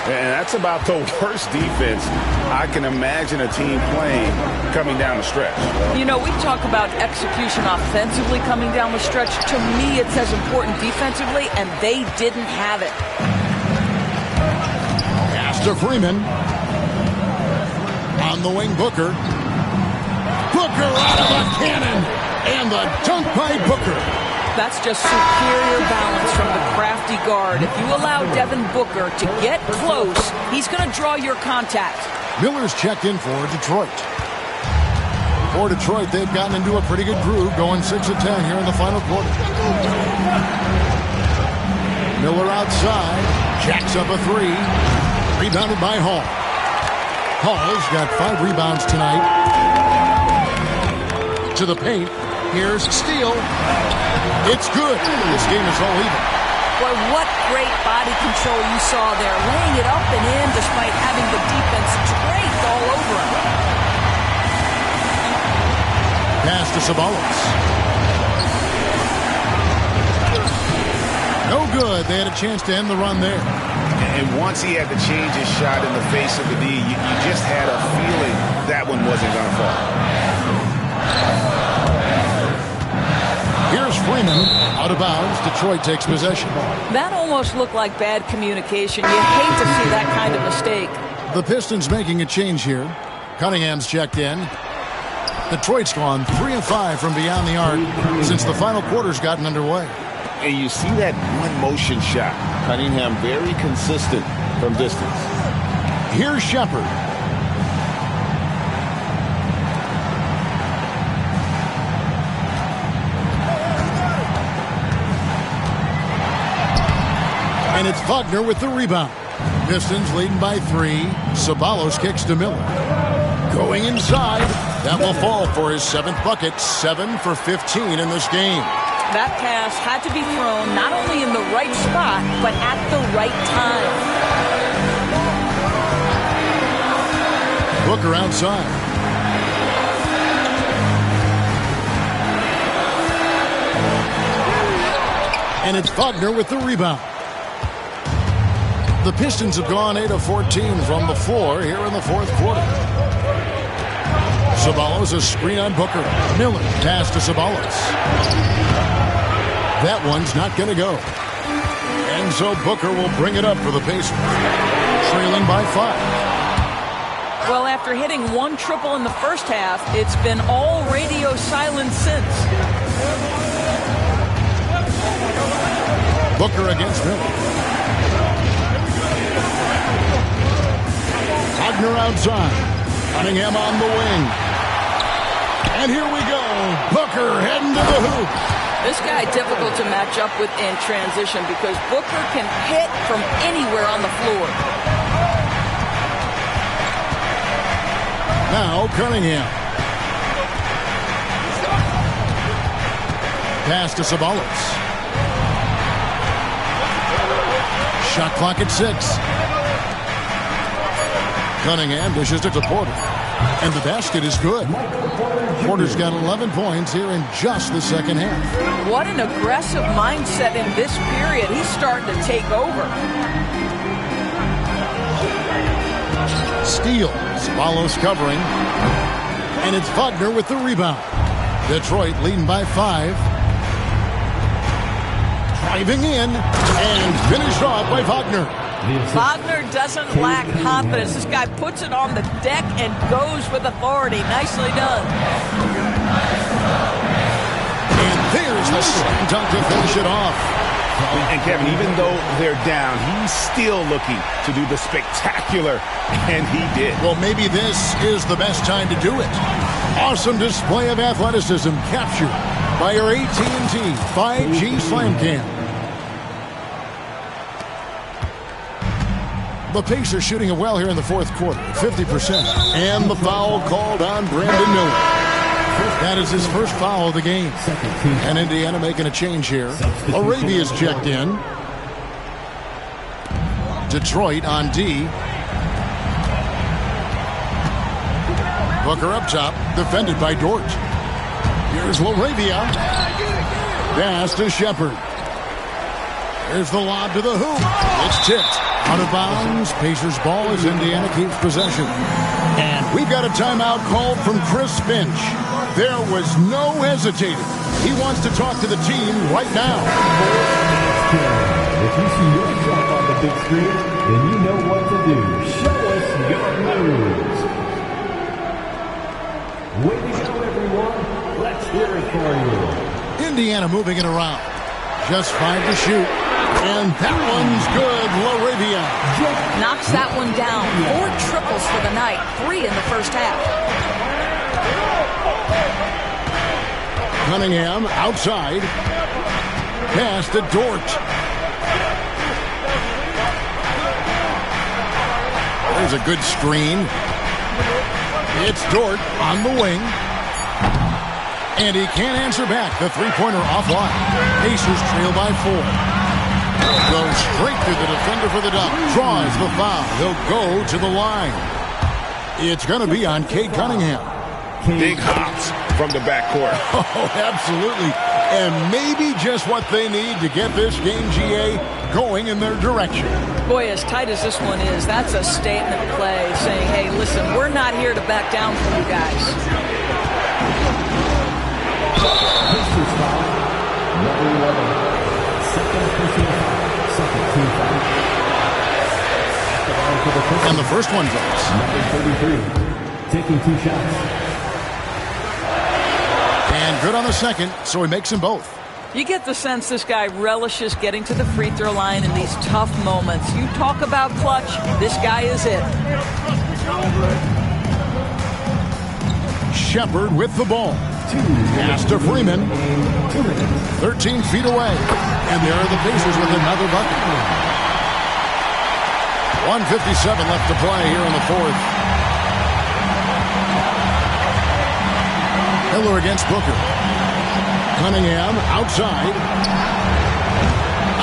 And that's about the worst defense I can imagine a team playing coming down the stretch. You know, we talk about execution offensively coming down the stretch. To me, it's as important defensively, and they didn't have it. Pass to Freeman. On the wing, Booker. Booker out of a cannon. And the dunk by Booker. That's just superior balance from the crafty guard. If you allow Devin Booker to get close, he's going to draw your contact. Miller's checked in for Detroit. For Detroit, they've gotten into a pretty good groove, going 6 of 10 here in the final quarter. Miller outside, jacks up a three, rebounded by Hall. Hall's got 5 rebounds tonight. To the paint, here's Steele. It's good. This game is all even. Boy, what great body control you saw there, laying it up and in despite having the defense draped all over him. Pass to Ceballos. No good. They had a chance to end the run there. And once he had to change his shot in the face of the D, you just had a feeling that one wasn't going to fall. Here's Freeman. Out of bounds. Detroit takes possession. That almost looked like bad communication. You hate to see that kind of mistake. The Pistons making a change here. Cunningham's checked in. Detroit's gone 3 of 5 from beyond the arc since the final quarter's gotten underway. And you see that one motion shot. Cunningham very consistent from distance. Here's Shepard. And it's Wagner with the rebound. Pistons leading by 3. Ceballos kicks to Miller. Going inside. That will fall for his 7th bucket. 7 for 15 in this game. That pass had to be thrown not only in the right spot, but at the right time. Booker outside. And it's Wagner with the rebound. The Pistons have gone 8 of 14 from the floor here in the 4th quarter. Ceballos, a screen on Booker. Miller, pass to Ceballos. That one's not going to go. And so Booker will bring it up for the Pacers. Trailing by 5. Well, after hitting 1 triple in the first half, it's been all radio silence since. Booker against Miller. Wagner outside. Cunningham on the wing. And here we go. Booker heading to the hoop. This guy difficult to match up with in transition because Booker can hit from anywhere on the floor. Now Cunningham. Pass to Ceballos. Shot clock at 6. Cunningham dishes it to Porter. And the basket is good. Porter's got 11 points here in just the second half. What an aggressive mindset in this period. He's starting to take over. Steele. Ceballos covering. And it's Wagner with the rebound. Detroit leading by 5. Driving in and finished off by Wagner. Wagner doesn't lack confidence. This guy puts it on the deck and goes with authority. Nicely done. And there's the slam dunk to finish it off. And Kevin, even though they're down, he's still looking to do the spectacular, and he did. Well, maybe this is the best time to do it. Awesome display of athleticism captured by our AT&T 5G Slam Cam. The Pacers shooting it well here in the 4th quarter, 50%. And the foul called on Brandon Miller. That is his first foul of the game. And Indiana making a change here. Arabia's checked in. Detroit on D. Booker up top, defended by Dort. Here's LaRavia. Pass to Shepard. Here's the lob to the hoop. It's tipped. Out of bounds. Pacers ball as Indiana keeps possession. And we've got a timeout called from Chris Finch. There was no hesitating. He wants to talk to the team right now. If you see yourself on the big screen, then you know what to do. Show us your moves. Way to go, everyone. Let's hear it for you. Indiana moving it around. Just 5 to shoot. And that one's good. LaRavia knocks that one down. 4 triples for the night. 3 in the first half. Cunningham outside. Pass to Dort. There's a good screen. It's Dort on the wing. And he can't answer back. The three-pointer offline. Pacers trail by 4. Goes straight to the defender for the dunk. Draws the foul. He'll go to the line. It's going to be on Cade Cunningham. Big hops from the backcourt. Oh, absolutely. And maybe just what they need to get this game, GA, going in their direction. Boy, as tight as this one is, that's a statement play saying, hey, listen, we're not here to back down from you guys. Pacers foul. Number 11. Second personal foul. Second team foul. And the first one goes. Number 33. Taking 2 shots. And good on the second, so he makes them both. You get the sense this guy relishes getting to the free throw line in these tough moments. You talk about clutch, this guy is it. Shepard with the ball. Pass to Freeman. 13 feet away. And there are the Pacers with another bucket. 1:57 left to play here in the fourth. Miller against Booker. Cunningham outside.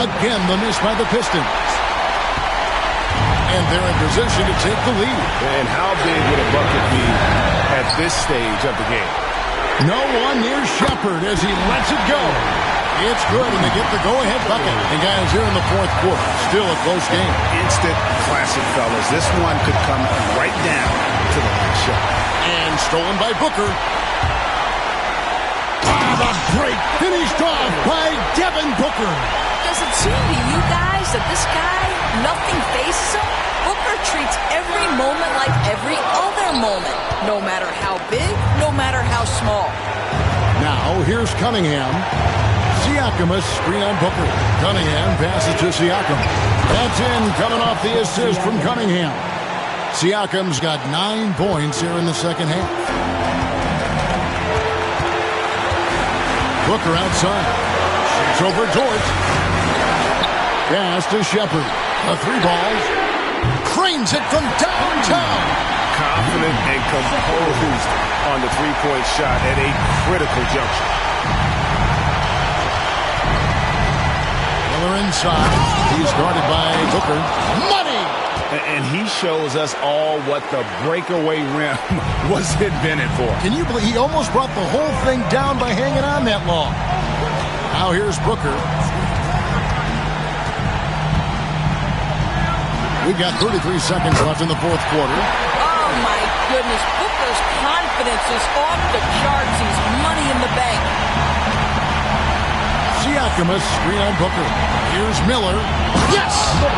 Again, the miss by the Pistons. And they're in position to take the lead. And how big would a bucket be at this stage of the game? No one near Shepard as he lets it go. It's good, and they get the go-ahead bucket. And guys, here in the fourth quarter, still a close game. Instant classic, fellas. This one could come right down to the last shot. And stolen by Booker. The break finished off by Devin Booker. Does it seem to you guys that this guy, nothing faces him? Booker treats every moment like every other moment. No matter how big, no matter how small. Now, here's Cunningham. Siakam a screen on Booker. Cunningham passes to Siakam. That's in, coming off the assist from Cunningham. Siakam's got 9 points here in the second half. Booker outside. Shoots over Dort. Pass to Shepard. The 3 balls. Cranes it from downtown. Confident and composed on the three-point shot at a critical juncture. Miller inside. He's guarded by Booker. Money! And he shows us all what the breakaway rim was invented for. Can you believe he almost brought the whole thing down by hanging on that long? Now here's Booker. We've got 33 seconds left in the fourth quarter. Oh, my goodness. Booker's confidence is off the charts. He's money in the bank. Siakam a screen on Booker. Here's Miller. Yes!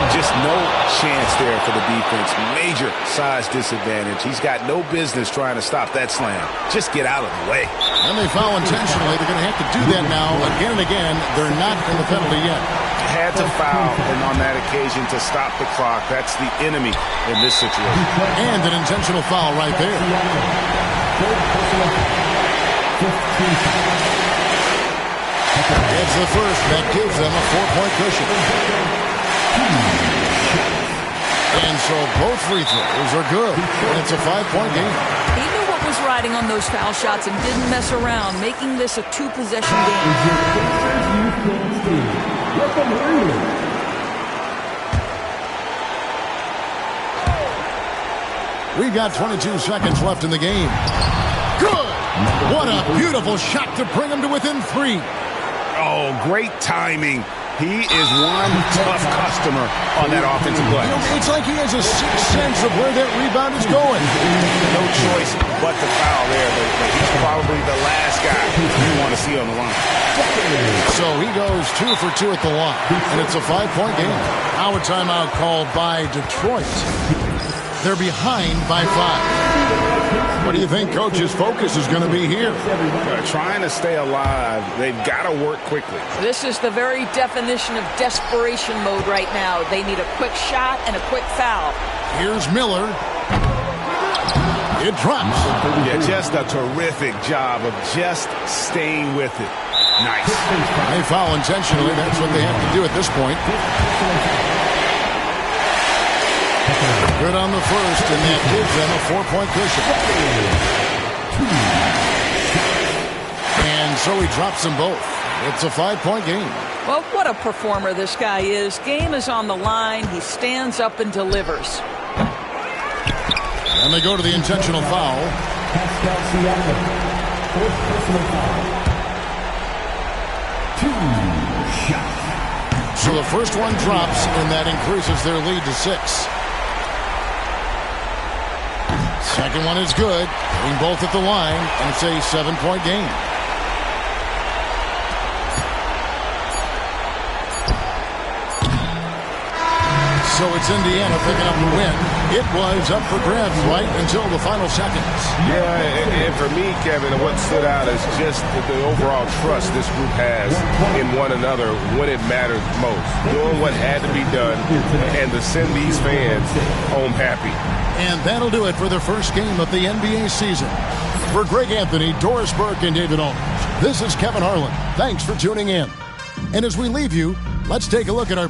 Just no chance there for the defense. Major size disadvantage. He's got no business trying to stop that slam. Just get out of the way. And they foul intentionally. They're going to have to do that now again and again. They're not in the penalty yet. Had to foul, and on that occasion to stop the clock. That's the enemy in this situation. And an intentional foul right there. It's the first that gives them a 4-point cushion. And so both free throws are good. And it's a 5-point game. He knew what was riding on those foul shots and didn't mess around, making this a 2-possession game. We've got 22 seconds left in the game. Good! What a beautiful shot to bring him to within 3. Oh, great timing. He is one tough customer on that offensive play. It's like he has a sixth sense of where that rebound is going. No choice but to foul there, but he's probably the last guy you want to see on the line. So he goes 2 for 2 at the line, and it's a 5-point game. Now a timeout called by Detroit. They're behind by 5. What do you think Coach's focus is going to be here? Trying to stay alive. They've got to work quickly. This is the very definition of desperation mode right now. They need a quick shot and a quick foul. Here's Miller. It drops. Yeah, just a terrific job of just staying with it. Nice. They foul intentionally. That's what they have to do at this point. Good on the first, and that gives them a 4-point cushion. And so he drops them both. It's a 5-point game. Well, what a performer this guy is. Game is on the line. He stands up and delivers. And they go to the intentional foul. So the first one drops, and that increases their lead to 6. Second one is good. Hitting both at the line, and it's a 7-point game. So it's Indiana picking up the win. It was up for grabs right until the final seconds. Yeah, and for me, Kevin, what stood out is just the overall trust this group has in one another when it mattered most. Doing what had to be done and to send these fans home happy. And that'll do it for the first game of the NBA season. For Greg Anthony, Doris Burke, and David Aldridge, this is Kevin Harlan. Thanks for tuning in. And as we leave you, let's take a look at our